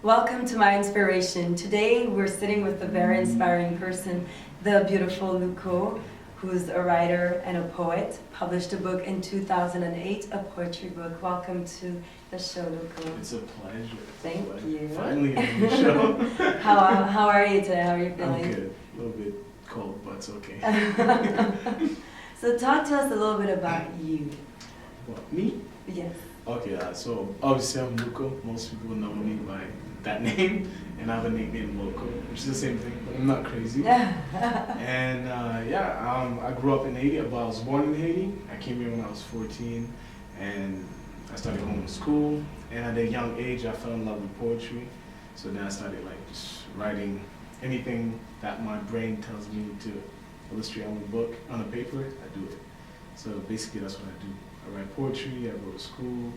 Welcome to My Inspiration. Today we're sitting with a very inspiring person, the beautiful Luco, who's a writer and a poet, published a book in 2008, a poetry book. Welcome to the show, Luco. It's a pleasure. Thank you. Finally on the show. How are you today? How are you feeling? I'm good. A little bit cold, but it's okay. So talk to us a little bit about you. What, me? Yes. Okay, so obviously I'm Luco. Most people know me by that name, and I have a nickname Loco, which is the same thing, but I'm not crazy. And I grew up in Haiti, but I was born in Haiti. I came here when I was 14, and I started going to school. And at a young age, I fell in love with poetry. So then I started just writing anything that my brain tells me to illustrate on a book, on a paper, I do it. So basically that's what I do. I write poetry, I go to school,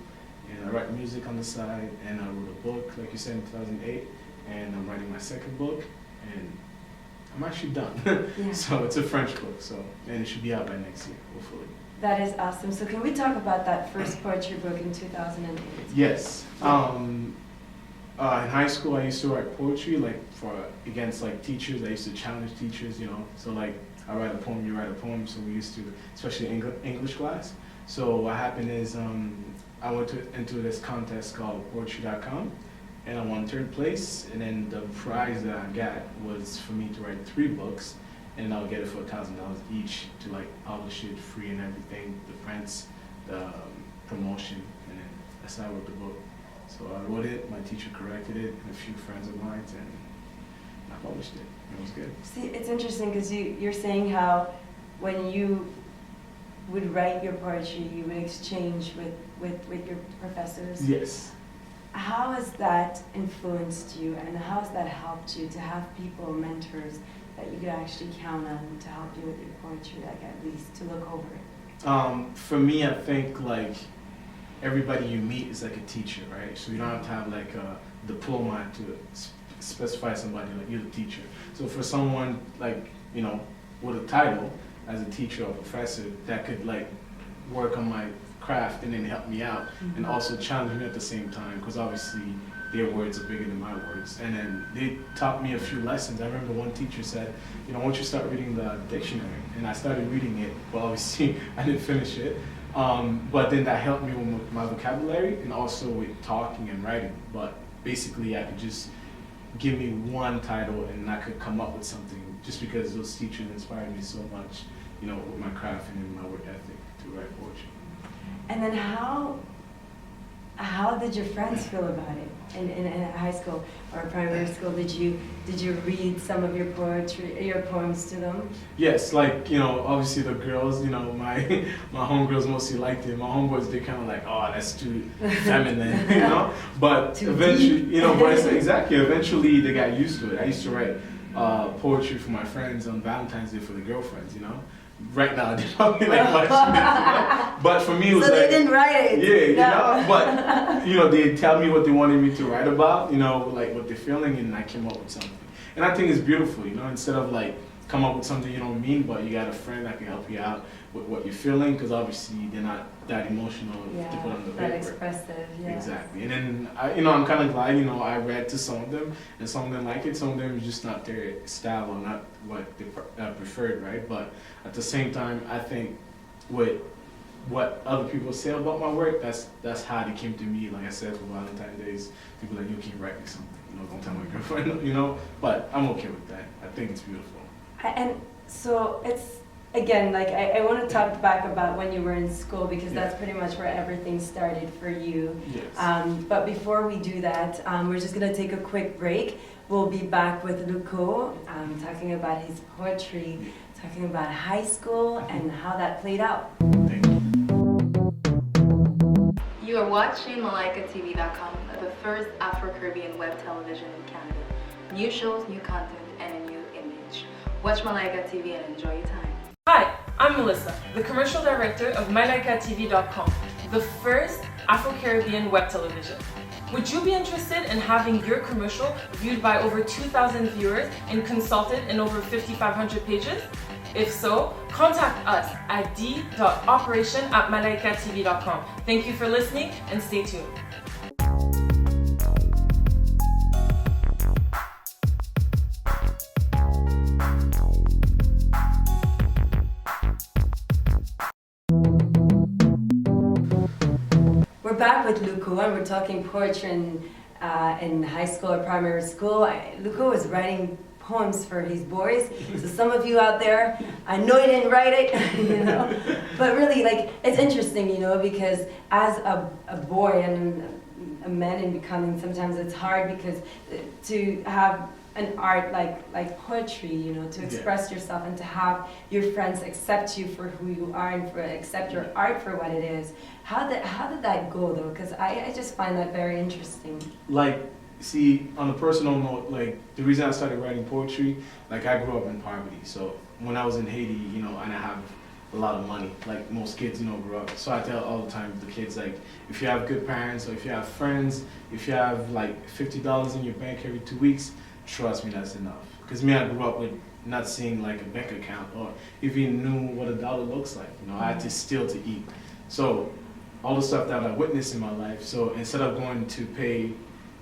and I write music on the side, and I wrote a book, like you said, in 2008, and I'm writing my second book, and I'm actually done. Yeah. So it's a French book, and it should be out by next year, hopefully. That is awesome. So can we talk about that first poetry book in 2008? Yes. In high school, I used to write poetry, against teachers. I used to challenge teachers, So I write a poem, you write a poem. So we used to, especially English class. So what happened is I went into this contest called Poetry.com, and I won third place. And then the prize that I got was for me to write 3 books, and I'll get it for $1,000 each to publish it free and everything, the prints, the promotion, and then that's how I wrote the book. So I wrote it, my teacher corrected it, and a few friends of mine, and I published it. It was good. See, it's interesting because you're saying how when you would write your poetry, you would exchange with your professors. Yes. How has that influenced you, and how has that helped you to have people, mentors, that you could actually count on to help you with your poetry, at least to look over it? For me, I think everybody you meet is like a teacher, right? So you don't have to have a diploma to specify somebody you're the teacher. So for someone with a title as a teacher or professor that could work on my craft and then help me out, and also challenge me at the same time, because obviously their words are bigger than my words. And then they taught me a few lessons. I remember one teacher said, why don't you start reading the dictionary? And I started reading it, but obviously I didn't finish it. But then that helped me with my vocabulary and also with talking and writing. But basically I could just give me one title and I could come up with something just because those teachers inspired me so much, with my craft and in my work ethic to write poetry. And then how did your friends feel about it in high school or primary school? Did you read some of your poems to them? Yes, obviously the girls, my homegirls mostly liked it. My homeboys, they kind of oh, that's too feminine, But too eventually, deep. but exactly, eventually they got used to it. I used to write poetry for my friends on Valentine's Day for the girlfriends, Right now, they probably much, But for me, it was so they didn't write it. Yeah, but they tell me what they wanted me to write about, what they're feeling, and I came up with something. And I think it's beautiful, instead of come up with something you don't mean, but you got a friend that can help you out with what you're feeling, because obviously they're not that emotional to put on the paper. That expressive, yeah. Exactly. And then I'm kind of glad, I read to some of them, and some of them like it, some of them is just not their style or not what they preferred, right? But at the same time, I think with what other people say about my work, that's how they came to me. Like I said, for Valentine's Days, people you can write me something, don't tell my girlfriend, but I'm okay with that. I think it's beautiful. And so it's, again, I want to talk back about when you were in school, because that's pretty much where everything started for you. Yes. But before we do that, we're just going to take a quick break. We'll be back with Luco, talking about his poetry, talking about high school and how that played out. Thank you. You are watching MalaikaTV.com, the first Afro-Caribbean web television in Canada. New shows, new content, and a new image. Watch Malaika TV and enjoy your time. Hi, I'm Melissa, the commercial director of MalaikaTV.com, the first Afro-Caribbean web television. Would you be interested in having your commercial viewed by over 2,000 viewers and consulted in over 5,500 pages? If so, contact us at d.operation@malaikatv.com. Thank you for listening and stay tuned. back with Luco, and we're talking poetry in high school or primary school. Luco was writing poems for his boys. So some of you out there, I know you didn't write it, but really, like, it's interesting, because as a boy and a man in becoming, sometimes it's hard because to have an art like poetry, to express yourself and to have your friends accept you for who you are and accept your art for what it is. How did that go though? Because I just find that very interesting. Like, see, on a personal note, like, the reason I started writing poetry, like, I grew up in poverty. So when I was in Haiti, and I have a lot of money, like most kids, grew up. So I tell all the time the kids, like, if you have good parents, or if you have friends, if you have like $50 in your bank every 2 weeks, trust me, that's enough. Because me, I grew up with not seeing like a bank account or even knew what a dollar looks like. I had to steal to eat. So all the stuff that I witnessed in my life. So instead of going to pay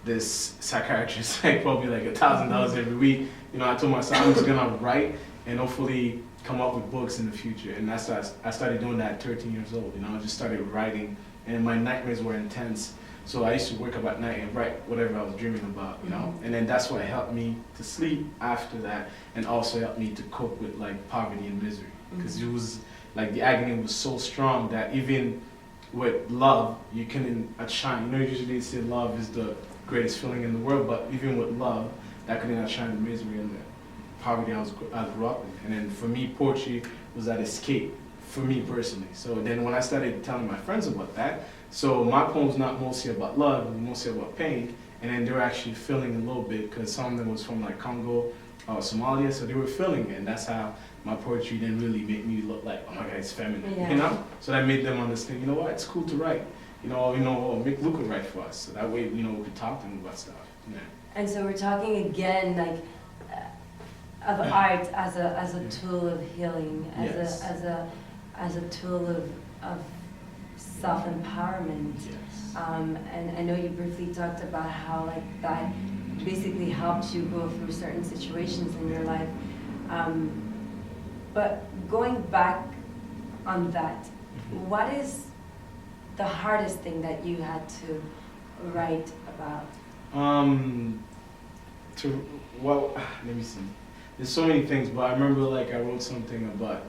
this psychiatrist like probably like $1,000 every week, I told myself I'm just gonna write and hopefully come up with books in the future. And that's why I started doing that at 13 years old. I just started writing, and my nightmares were intense. So I used to wake up at night and write whatever I was dreaming about, and then that's what helped me to sleep after that, and also helped me to cope with like poverty and misery, because it was like the agony was so strong that even with love you couldn't outshine. Usually they say love is the greatest feeling in the world, but even with love, that couldn't outshine the misery and the poverty I grew up in. And then for me, poetry was that escape for me personally. So then when I started telling my friends about that, so my poem's not mostly about love, but mostly about pain, and then they were actually feeling a little bit, because some of them was from like Congo, Somalia, so they were feeling it, and that's how my poetry then really made me look like, oh my God, it's feminine, So that made them understand, what, it's cool to write, make Luca write for us, so that way, we could talk to them about stuff. Yeah. And so we're talking again, like, of art as a tool of healing, as a tool of self-empowerment. Yes. And I know you briefly talked about how like that basically helped you go through certain situations in your life. But going back on that, what is the hardest thing that you had to write about? Let me see. There's so many things, but I remember like I wrote something about,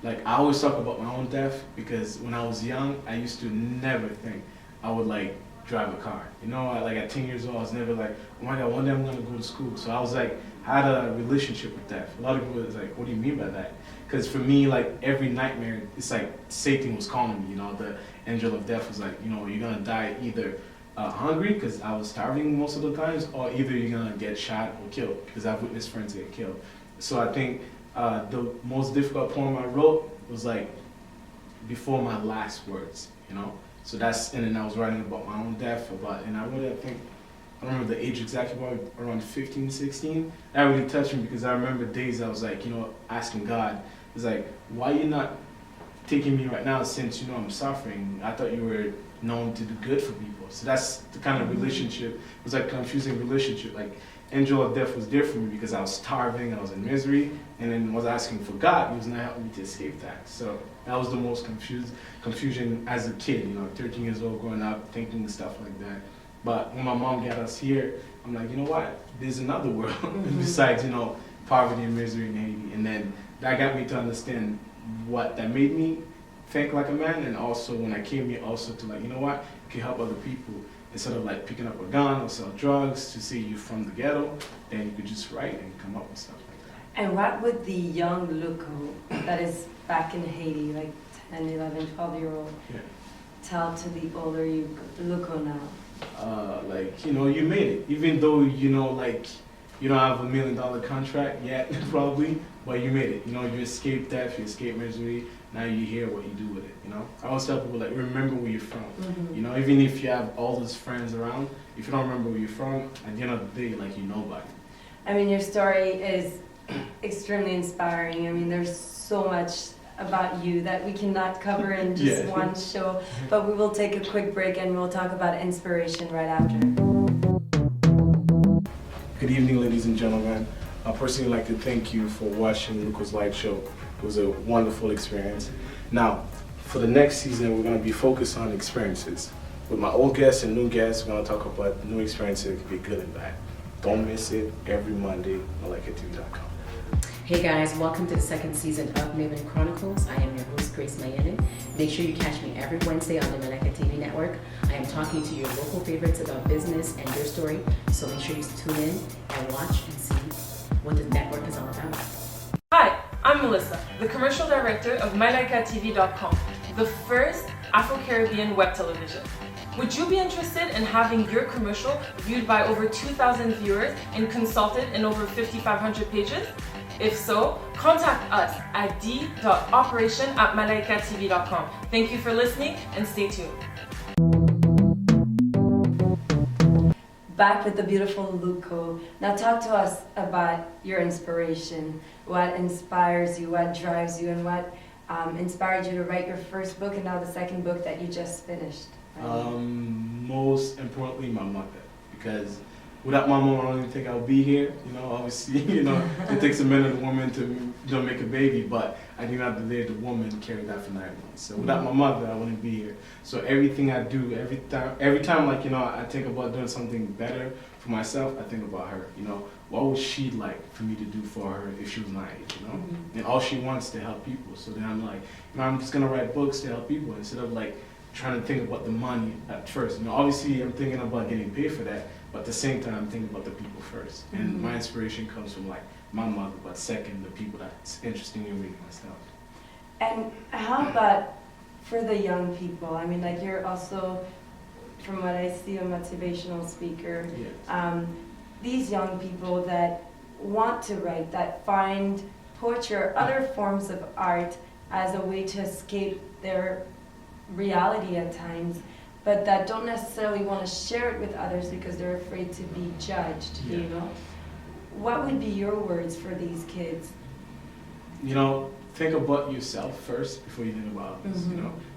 like, I always talk about my own death, because when I was young, I used to never think I would like drive a car. Like at 10 years old, I was never like, oh my God, one day I'm gonna go to school. So I was like, I had a relationship with death. A lot of people was like, what do you mean by that? Because for me, like every nightmare, it's like Satan was calling me. The angel of death was like, you're gonna die either hungry, because I was starving most of the times, or either you're gonna get shot or killed, because I've witnessed friends get killed. So I think the most difficult poem I wrote was like before my last words, So and then I was writing about my own death, and I wrote it, I don't remember the age exactly, but around 15, 16. That really touched me, because I remember days I was like, asking God, it's like, why you not taking me right now, since I'm suffering? I thought you were known to do good for people. So that's the kind of relationship. It was like a confusing relationship. Like, angel of death was there for me because I was starving, I was in misery, and then was asking for God. He was not helping me to escape that. So that was the most confusion as a kid, 13 years old, growing up, thinking stuff like that. But when my mom got us here, I'm like, you know what? There's another world besides, poverty and misery in Haiti. And then that got me to understand what that made me think like a man, and also when I came here also to like, you know what? You can help other people. Instead of like picking up a gun or sell drugs, to see you from the ghetto, then you could just write and come up with stuff like that. And what would the young Luco that is back in Haiti, like 10, 11, 12-year-old, tell to the older Luco now? You made it. Even though, like, you don't have $1 million contract yet, probably, but you made it. You escaped death, you escaped misery. Now you hear what you do with it, I always tell people, like, remember where you're from. Even if you have all those friends around, if you don't remember where you're from, at the end of the day, like, you're nobody. I mean, your story is extremely inspiring. I mean, there's so much about you that we cannot cover in just one show, but we will take a quick break and we'll talk about inspiration right after. Good evening, ladies and gentlemen. I personally like to thank you for watching Luco's live show. It was a wonderful experience. Now, for the next season, we're going to be focused on experiences. with my old guests and new guests. We're going to talk about new experiences. It could be good and bad. Don't miss it every Monday, MalaikaTV.com. Hey guys, welcome to the second season of Maven Chronicles. I am your host, Grace Mayenen. Make sure you catch me every Wednesday on the Malaika TV network. I am talking to your local favorites about business and your story, so make sure you tune in and watch and see what the network is all about. Hi, I'm Melissa, the commercial director of MyLaikaTV.com, the first Afro-Caribbean web television. Would you be interested in having your commercial viewed by over 2,000 viewers and consulted in over 5,500 pages? If so, contact us at d.operation@malaikatv.com. Thank you for listening and stay tuned. Back with the beautiful Luco. Now talk to us about your inspiration. What inspires you, what drives you, and what inspired you to write your first book and now the second book that you just finished? Most importantly, my mother, because without my mom, I don't even think I would be here. Obviously, it takes a man and a woman to make a baby, but I did not believe the woman carried that for 9 months. So without my mother, I wouldn't be here. So everything I do, every time, I think about doing something better for myself, I think about her. What would she like for me to do for her if she was my age? And all she wants is to help people. So then I'm like, I'm just gonna write books to help people instead of trying to think about the money at first. Obviously I'm thinking about getting paid for that, but at the same time I'm thinking about the people first. And my inspiration comes from my mother, but second, the people that's interesting in reading my stuff. And how about for the young people? I mean, you're also, from what I see, a motivational speaker. Yes. These young people that want to write, that find poetry or other forms of art as a way to escape their reality at times, but that don't necessarily want to share it with others because they're afraid to be judged, What would be your words for these kids? Think about yourself first before you think about others,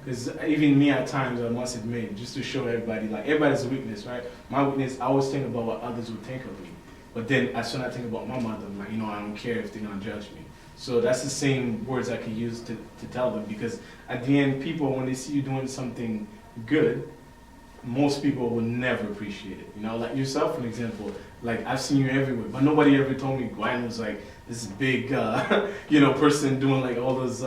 because even me at times, I must admit, just to show everybody, everybody's a weakness, right? My weakness, I always think about what others would think of me, but then as soon as I think about my mother, I don't care if they're gonna judge me. So that's the same words I could use to tell them, because at the end, people, when they see you doing something good, most people will never appreciate it. Like yourself, for example, I've seen you everywhere, but nobody ever told me Gwen was this big, person doing all those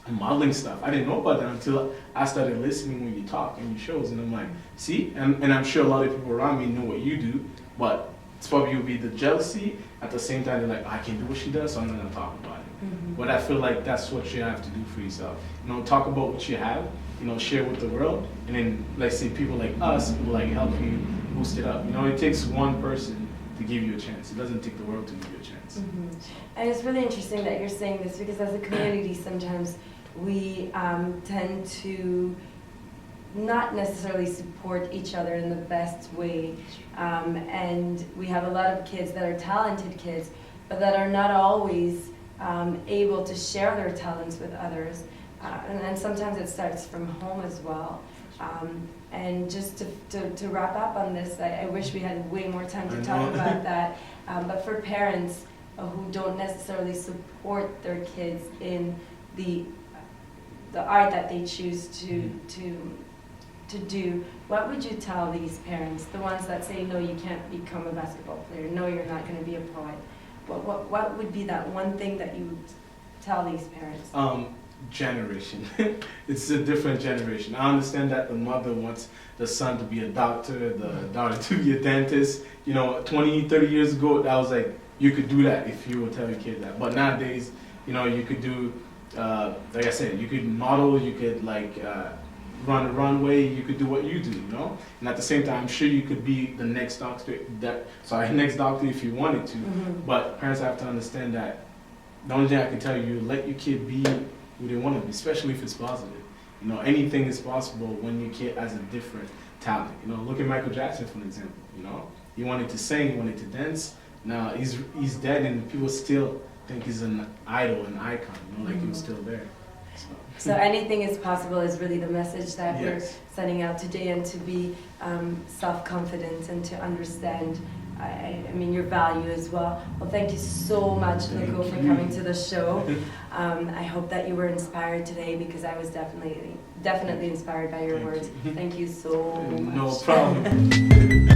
modeling stuff. I didn't know about that until I started listening when you talk in your shows, and I'm like, see? And I'm sure a lot of people around me know what you do, but it's probably will be the jealousy. At the same time, they're like, I can't do what she does, so I'm not gonna talk about it. But I feel like that's what you have to do for yourself. Talk about what you have, share with the world, and then let's say people like us will help you boost it up. It takes one person to give you a chance. It doesn't take the world to give you a chance. And it's really interesting that you're saying this, because as a community, sometimes we tend to not necessarily support each other in the best way. And we have a lot of kids that are talented kids, but that are not always able to share their talents with others. And sometimes it starts from home as well. And just to wrap up on this, I wish we had way more time to talk about that. But for parents who don't necessarily support their kids in the art that they choose to do, what would you tell these parents, the ones that say, no, you can't become a basketball player, no, you're not going to be a poet? What would be that one thing that you would tell these parents? Generation. It's a different generation. I understand that the mother wants the son to be a doctor, the daughter to be a dentist. 20, 30 years ago, that was you could do that if you would tell your kid that. But nowadays, you could do, like I said, you could model, you could run a runway, you could do what you do, And at the same time, I'm sure you could be the next doctor, next doctor if you wanted to. But parents have to understand that the only thing I can tell you, let your kid be who they want to be, especially if it's positive. Anything is possible when your kid has a different talent. Look at Michael Jackson, for example. He wanted to sing, he wanted to dance. Now he's dead, and people still think he's an idol, an icon. He was still there. So anything is possible is really the message that we're sending out today, and to be self-confident and to understand I mean, your value as well. Well, thank you so much, Luco, for coming to the show. I hope that you were inspired today because I was definitely inspired by your words. Thank you so much. No problem.